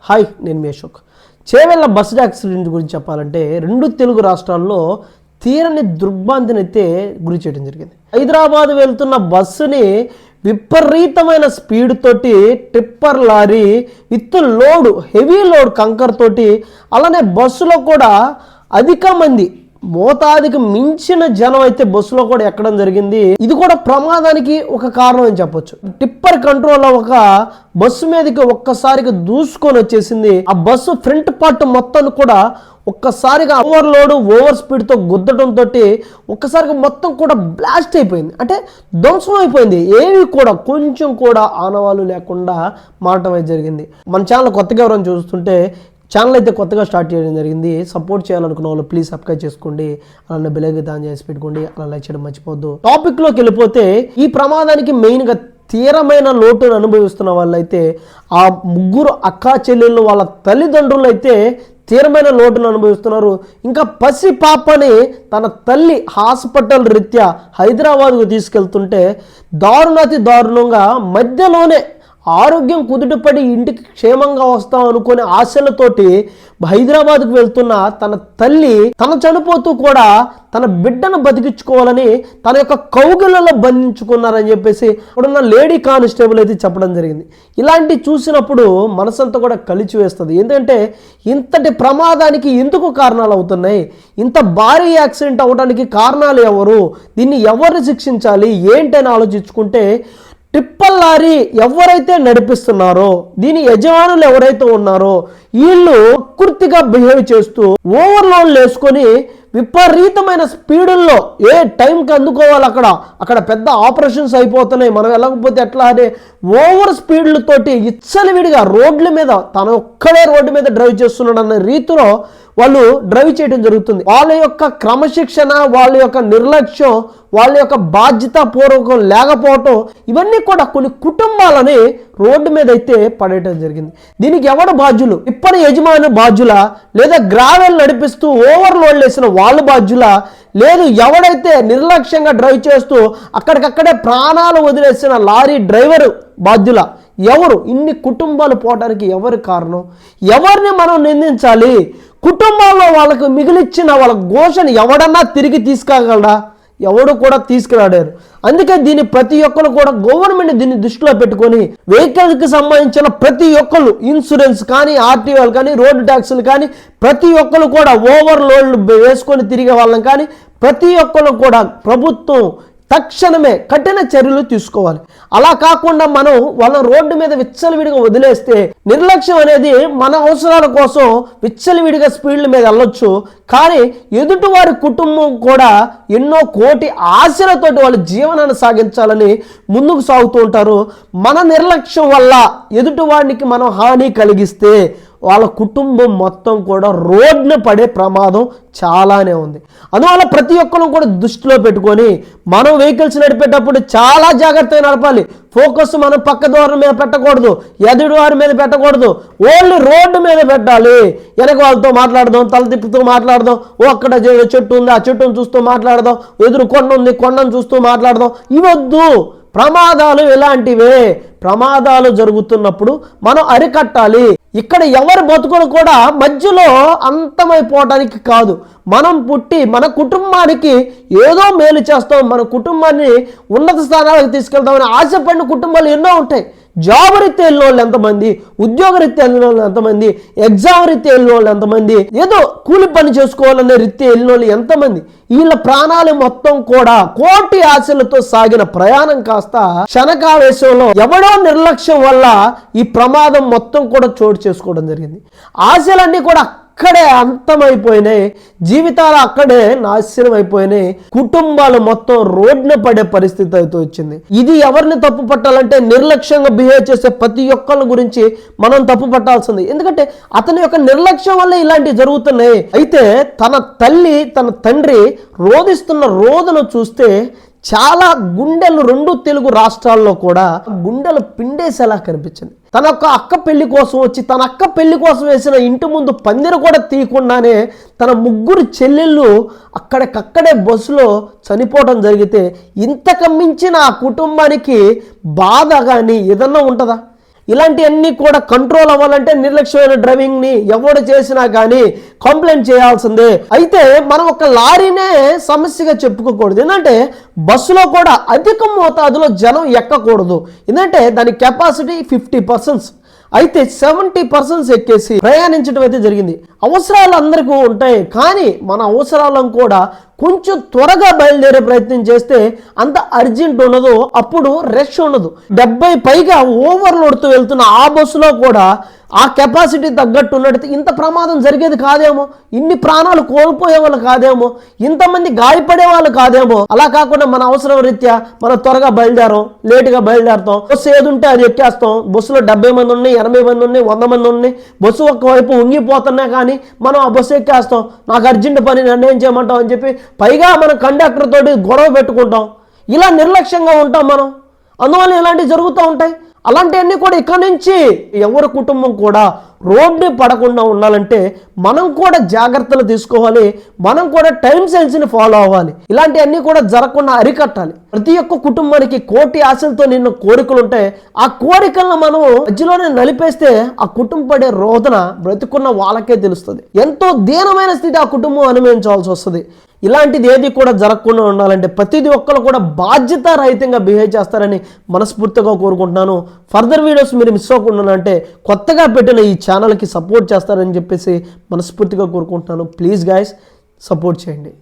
Hi, నేను మీ Ashok. Chevella bus accident గురించి చెప్పాలంటే 2 తెలుగు రాష్ట్రాల్లో తీరని దుర్భాంతిని అయితే గురి చేయడం జరిగింది. హైదరాబాద్ వెళ్తున్న బస్సుని విపరీతమైన స్పీడ్ తోటి tipper lorry with load, heavy load కంకర్ తోటి, అలానే బస్సులో కూడా అధిక మంది, మోతాదికి మించిన జనం అయితే బస్సులో కూడా ఎక్కడం జరిగింది. ఇది కూడా ప్రమాదానికి ఒక కారణం అని చెప్పొచ్చు. టిప్పర్ కంట్రోల్ ఒక బస్సు మీదకి ఒక్కసారిగా దూసుకొని వచ్చేసింది. ఆ బస్సు ఫ్రంట్ పార్ట్ మొత్తాన్ని కూడా ఒక్కసారిగా ఓవర్లోడ్, ఓవర్ స్పీడ్తో గుద్దడంతో ఒక్కసారిగా మొత్తం కూడా బ్లాస్ట్ అయిపోయింది. అంటే ధ్వంసం అయిపోయింది. ఏవి కూడా కొంచెం కూడా ఆనవాళ్ళు లేకుండా మారటం అయితే జరిగింది. మన ఛానల్ కొత్తగా ఎవరైనా చూస్తుంటే ఛానల్ అయితే కొత్తగా స్టార్ట్ చేయడం జరిగింది. సపోర్ట్ చేయాలనుకున్న వాళ్ళు ప్లీజ్ సబ్స్క్రైబ్ చేసుకోండి, అలానే బెల్ ఐకాన్ ఆన్ చేసి పెట్టుకోండి, అలా లైక్ చేయడం మర్చిపోద్దు. టాపిక్లోకి వెళ్ళిపోతే ఈ ప్రమాదానికి మెయిన్గా తీరమైన లోటును అనుభవిస్తున్న వాళ్ళైతే ఆ ముగ్గురు అక్కా చెల్లెళ్ళు, వాళ్ళ తల్లిదండ్రులు అయితే తీరమైన లోటును అనుభవిస్తున్నారు. ఇంకా పసి పాపని తన తల్లి హాస్పిటల్ రీత్యా హైదరాబాద్కు తీసుకెళ్తుంటే దారుణాతి దారుణంగా మధ్యలోనే ఆరోగ్యం కుదుటపడి ఇంటికి క్షేమంగా వస్తాం అనుకునే ఆశలతోటి హైదరాబాద్కు వెళ్తున్న తన తల్లి తన చనిపోతూ కూడా తన బిడ్డను బతికించుకోవాలని తన యొక్క కౌగిలలో బంధించుకున్నారని చెప్పేసి అక్కడున్న లేడీ కానిస్టేబుల్ అయితే చెప్పడం జరిగింది. ఇలాంటి చూసినప్పుడు మనసంతా కూడా కలిచి వేస్తుంది. ఎందుకంటే ఇంతటి ప్రమాదానికి ఎందుకు కారణాలు అవుతున్నాయి, ఇంత భారీ యాక్సిడెంట్ అవ్వడానికి కారణాలు ఎవరు, దీన్ని ఎవరిని శిక్షించాలి ఏంటని ఆలోచించుకుంటే టిప్పర్ లారీ ఎవరైతే నడిపిస్తున్నారో, దీని యజమానులు ఎవరైతే ఉన్నారో వీళ్ళు ప్రకృతిగా బిహేవ్ చేస్తూ ఓవర్లోడ్ వేసుకొని విపరీతమైన స్పీడుల్లో ఏ టైంకి అందుకోవాలి అక్కడ పెద్ద ఆపరేషన్స్ అయిపోతున్నాయి, మనం వెళ్ళకపోతే ఎట్లా అనే ఓవర్ స్పీడ్లతోటి ఇచ్చలవిడిగా రోడ్ల మీద తన ఒక్కడే రోడ్డు మీద డ్రైవ్ చేస్తున్నాడు అన్న రీతిలో వాళ్ళు డ్రైవ్ చేయడం జరుగుతుంది. వాళ్ళ యొక్క క్రమశిక్షణ, వాళ్ళ యొక్క నిర్లక్ష్యం, వాళ్ళ యొక్క బాధ్యత పూర్వకం లేకపోవటం, ఇవన్నీ కూడా కొన్ని కుటుంబాలని రోడ్డు మీద అయితే పడేయటం జరిగింది. దీనికి ఎవరు బాధ్యులు? ఇప్పటి యజమాని బాధ్యులా, లేదా గ్రావెల్ నడిపిస్తూ ఓవర్లోడ్ వేసిన వాళ్ళు బాధ్యులా, లేదు ఎవడైతే నిర్లక్ష్యంగా డ్రైవ్ చేస్తూ అక్కడికక్కడే ప్రాణాలు వదిలేసిన లారీ డ్రైవరు బాధ్యులా? ఎవరు? ఇన్ని కుటుంబాలు పోవడానికి ఎవరు కారణం? ఎవరిని మనం నిందించాలి? కుటుంబాల్లో వాళ్ళకు మిగిలిచ్చిన వాళ్ళ ఘోషను ఎవడన్నా తిరిగి తీసుకురాగలడా? ఎవడు కూడా తీసుకురాడారు. అందుకే దీన్ని ప్రతి ఒక్కరు కూడా గవర్నమెంట్ దీన్ని దృష్టిలో పెట్టుకొని వెహికల్కి సంబంధించిన ప్రతి ఒక్కరు ఇన్సూరెన్స్ కానీ, ఆర్టీఓలు కానీ, రోడ్డు ట్యాక్సులు కానీ ప్రతి ఒక్కరు కూడా ఓవర్లోడ్ వేసుకొని తిరిగే వాళ్ళం కానీ ప్రతి ఒక్కరు కూడా ప్రభుత్వం తక్షణమే కఠిన చర్యలు తీసుకోవాలి. అలా కాకుండా మనం వాళ్ళ రోడ్డు మీద విచ్చలవిడిగా వదిలేస్తే నిర్లక్ష్యం అనేది మన అవసరాల కోసం విచ్చలవిడిగా స్పీడ్ల మీద వెళ్ళొచ్చు, కానీ ఎదుటివారి కుటుంబం కూడా ఎన్నో కోటి ఆశలతోటి వాళ్ళ జీవనాన్ని సాగించాలని ముందుకు సాగుతూ ఉంటారు. మన నిర్లక్ష్యం వల్ల ఎదుటివాడికి మనం హాని కలిగిస్తే వాళ్ళ కుటుంబం మొత్తం కూడా రోడ్డున పడే ప్రమాదం చాలానే ఉంది. అందువల్ల ప్రతి ఒక్కరు కూడా దృష్టిలో పెట్టుకొని మనం వెహికల్స్ నడిపేటప్పుడు చాలా జాగ్రత్తగా నడపాలి. ఫోకస్ మనం పక్క ద్వారం మీద పెట్టకూడదు, ఎదుటి వారి మీద పెట్టకూడదు, ఓన్లీ రోడ్డు మీద పెట్టాలి. వెనక వాళ్ళతో మాట్లాడదాం, తల తిప్పుతూ మాట్లాడదాం, అక్కడ చెట్టు ఉంది ఆ చెట్టును చూస్తూ మాట్లాడదాం, ఎదురు కొండ ఉంది కొండను చూస్తూ మాట్లాడదాం. ఇవద్దు. ప్రమాదాలు ఎలాంటివే, ప్రమాదాలు జరుగుతున్నప్పుడు మనం అరికట్టాలి. ఇక్కడ ఎవరి బతుకులు కూడా మధ్యలో అంతమైపోవడానికి కాదు. మనం పుట్టి మన కుటుంబానికి ఏదో మేలు చేస్తాం, మన కుటుంబాన్ని ఉన్నత స్థానాలకు తీసుకెళ్తామని ఆశపడిన కుటుంబాలు ఎన్నో ఉంటాయి. జాబ్ రీత్యా వెళ్ళిన వాళ్ళు ఎంతమంది, ఉద్యోగ రీత్యా వెళ్ళిన వాళ్ళు ఎంతమంది, ఎగ్జామ్ రీత్యా వెళ్ళిన వాళ్ళు ఎంతమంది, ఏదో కూలి పని చేసుకోవాలనే రీత్యా వెళ్ళిన వాళ్ళు ఎంతమంది. వీళ్ళ ప్రాణాలు మొత్తం కూడా కోటి ఆశలతో సాగిన ప్రయాణం కాస్త క్షణకావేశంలో ఎవడో నిర్లక్ష్యం వల్ల ఈ ప్రమాదం మొత్తం కూడా చోటు చేసుకోవడం జరిగింది. ఆశలన్నీ కూడా అక్కడే అంతమైపోయినాయి, జీవితాలు అక్కడే నాశనం అయిపోయినాయి, కుటుంబాలు మొత్తం రోడ్డున పడే పరిస్థితి అయితే వచ్చింది. ఇది ఎవరిని తప్పు పట్టాలంటే నిర్లక్ష్యంగా బిహేవ్ చేసే ప్రతి ఒక్కరి గురించి మనం తప్పు పట్టాల్సింది. ఎందుకంటే అతని యొక్క నిర్లక్ష్యం వల్ల ఇలాంటివి జరుగుతున్నాయి. అయితే తన తల్లి తన తండ్రి రోధిస్తున్న రోదన చూస్తే చాలా గుండెలు 2 తెలుగు రాష్ట్రాల్లో కూడా గుండెలు పిండేసేలా కనిపించింది. తన యొక్క అక్క పెళ్లి కోసం వచ్చి తన అక్క పెళ్లి కోసం వేసిన ఇంటి ముందు పందిరు కూడా తీయకుండానే తన ముగ్గురు చెల్లెళ్ళు అక్కడికక్కడే బస్సులో చనిపోవడం జరిగితే ఇంతకు మించిన ఆ కుటుంబానికి బాధ కానీ ఏదన్నా ఉంటుందా? ఇలాంటివన్నీ కూడా కంట్రోల్ అవ్వాలంటే నిర్లక్ష్యమైన డ్రైవింగ్ని ఎవడు చేసినా కానీ కంప్లైంట్ చేయాల్సిందే. అయితే మనం ఒక లారీనే సమస్యగా చెప్పుకోకూడదు. ఎందుకంటే బస్సులో కూడా అధిక మోతాదులో జనం ఎక్కకూడదు. ఎందుకంటే దాని కెపాసిటీ 50%. అయితే 70% ఎక్కేసి ప్రయాణించడం అయితే జరిగింది. అవసరాలు అందరికీ ఉంటాయి, కానీ మన అవసరాలను కూడా కొంచెం త్వరగా బయలుదేరే ప్రయత్నం చేస్తే అంత అర్జెంట్ ఉండదు, అప్పుడు రష్ ఉండదు. 70 పైగా ఓవర్లోడ్తో వెళ్తున్న ఆ బస్సులో కూడా ఆ కెపాసిటీ తగ్గట్టు ఉన్నట్టు ఇంత ప్రమాదం జరిగేది కాదేమో, ఇన్ని ప్రాణాలు కోల్పోయే వాళ్ళు కాదేమో, ఇంతమంది గాయపడే వాళ్ళు కాదేమో. అలా కాకుండా మన అవసరం రీత్యా మనం త్వరగా బయలుదేరాం, లేటుగా బయలుదేరుతాం. బస్సు ఏది ఉంటే అది ఎక్కేస్తాం. బస్సులో 70 మంది ఉన్నాయి, 80 మంది ఉన్నాయి, 100 మంది ఉన్నాయి. బస్సు ఒకవైపు ఉంగిపోతున్నా కానీ మనం ఆ బస్సు ఎక్కేస్తాం. నాకు అర్జెంట్ పని, నన్ను ఏం చేయమంటాం అని చెప్పి పైగా మన కండక్టర్ తోటి గొడవ పెట్టుకుంటాం. ఇలా నిర్లక్ష్యంగా ఉంటాం మనం. అందువల్ల ఇలాంటివి జరుగుతూ ఉంటాయి. అలాంటివన్నీ కూడా ఇక్కడ నుంచి ఎవరి కుటుంబం కూడా రోడ్డు పడకుండా ఉండాలంటే మనం కూడా జాగ్రత్తలు తీసుకోవాలి. మనం కూడా టైం సెన్స్ని ఫాలో అవ్వాలి. ఇలాంటివన్నీ కూడా జరగకుండా అరికట్టాలి. ప్రతి ఒక్క కుటుంబానికి కోటి ఆశలతో నిన్న కోరికలు ఉంటాయి. ఆ కోరికలను మనం మధ్యలోనే నలిపేస్తే ఆ కుటుంబం పడే రోదన బ్రతుకున్న వాళ్ళకే తెలుస్తుంది. ఎంతో దీనమైన స్థితి ఆ కుటుంబం అనుభవించాల్సి వస్తుంది. ఇలాంటిది ఏది కూడా జరగకుండా ఉండాలంటే ప్రతి ఒక్కరు కూడా బాధ్యతారహితంగా బిహేవ్ చేస్తారని మనస్ఫూర్తిగా కోరుకుంటున్నాను. ఫర్దర్ వీడియోస్ మీరు మిస్ అవ్వకుండా అంటే కొత్తగా పెట్టిన ఈ ఛానల్కి సపోర్ట్ చేస్తారని చెప్పేసి మనస్ఫూర్తిగా కోరుకుంటున్నాను. ప్లీజ్ గైస్ సపోర్ట్ చేయండి.